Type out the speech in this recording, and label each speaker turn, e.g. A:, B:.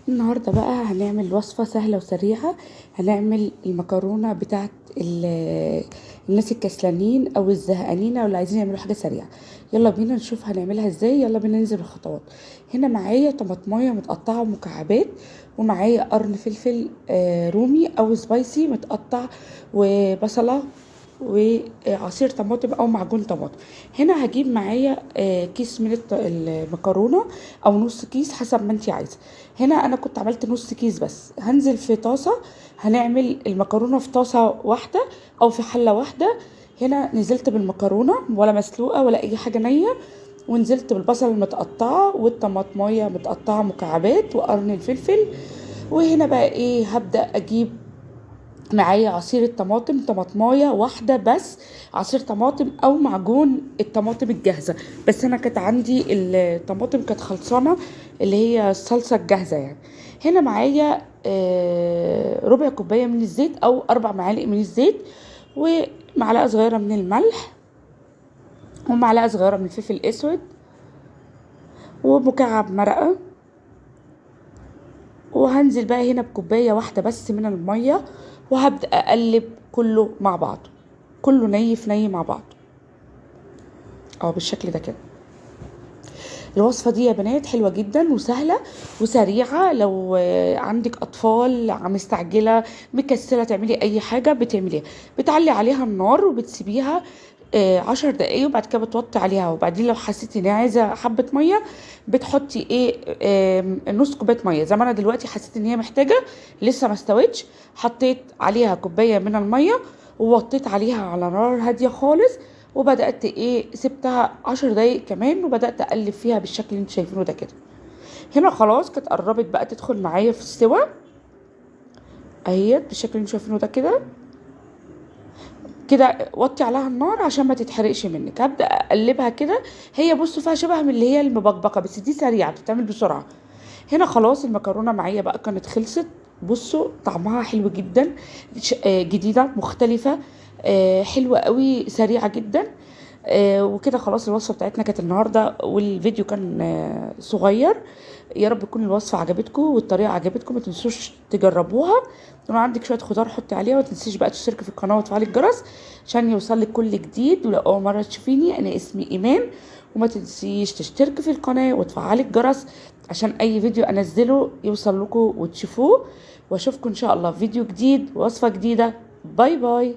A: النهاردة بقى هنعمل وصفة سهلة وسريعة. هنعمل المكرونة بتاعت الناس الكسلانين او الزهقانين او اللي عايزين يعملوا حاجة سريعة. يلا بينا نشوف هنعملها ازاي. يلا بينا ننزل بالخطوات. هنا معايا طماطمايه متقطعة مكعبات، ومعايا قرن فلفل رومي او سبايسي متقطع، وبصلة، وعصير طماطم او معجون طماطم. هنا هجيب معايا كيس من المكرونه او نص كيس حسب ما انتي عايزه. هنا انا كنت عملت نص كيس بس. هنزل في طاسه، هنعمل المكرونه في طاسه واحده او في حله واحده. هنا نزلت بالمكرونه ولا مسلوقه ولا اي حاجه نيه، ونزلت بالبصل المتقطعه والطماطمايه متقطعه مكعبات وقرن الفلفل. وهنا بقى ايه، هبدأ اجيب معايا عصير الطماطم، طماطمايه واحده بس، عصير طماطم او معجون الطماطم الجاهزه. بس انا كانت عندي الطماطم كانت خلصانه، اللي هي الصلصه الجاهزه يعني. هنا معايا ربع كوبايه من الزيت او 4 معالق من الزيت، ومعلقه صغيره من الملح، ومعلقه صغيره من الفلفل الاسود، ومكعب مرقه. وهنزل بقى هنا بكوبايه واحده بس من الميه، وهبدأ اقلب كله مع بعضه، كله ني في ني مع بعض بالشكل ده كده. الوصفة دي يا بنات حلوة جدا وسهلة وسريعة. لو عندك أطفال مستعجلة مكسلة تعملي أي حاجة بتعمليها، بتعلي عليها النار وبتسيبيها 10 دقايق، وبعد كده بتوطي عليها. وبعدين لو حسيتي ان عايزة حبة مية بتحطي نص كوباية مية. زي ما انا دلوقتي حسيت ان هي محتاجة، لسه ما استوتش، حطيت عليها كوباية من المية، ووطيت عليها على نار هادية خالص. وبدأت سبتها 10 دقايق كمان، وبدأت اقلب فيها بالشكل اللي انتوا شايفينه ده كده. هنا خلاص كانت قربت بقى تدخل معايا في السوا اهيت بالشكل اللي انتوا شايفينه ده كده. كده وطي عليها النار عشان ما تتحرقش منك. هبدأ اقلبها كده. هي بصوا فيها شبه من اللي هي المبكبكه، بس دي سريعه بتتعمل بسرعه. هنا خلاص المكرونه معايا بقى كانت خلصت. بصوا طعمها حلو جدا، جديده مختلفه، حلوه قوي، سريعه جدا. وكده خلاص الوصفه بتاعتنا كانت النهارده، والفيديو كان صغير. يا رب تكون الوصفه عجبتكم والطريقه عجبتكم. ما تنسوش تجربوها. لو عندك شويه خضار حطي عليها. وما تنسيش بقى تشتركي في القناه وتفعلي الجرس عشان يوصلك كل جديد. ولو اول مره تشوفيني، انا اسمي ايمان. وما تنسيش تشتركي في القناه وتفعلي الجرس عشان اي فيديو انزله يوصل لكم وتشوفوه. واشوفكم ان شاء الله في فيديو جديد ووصفه جديده. باي باي.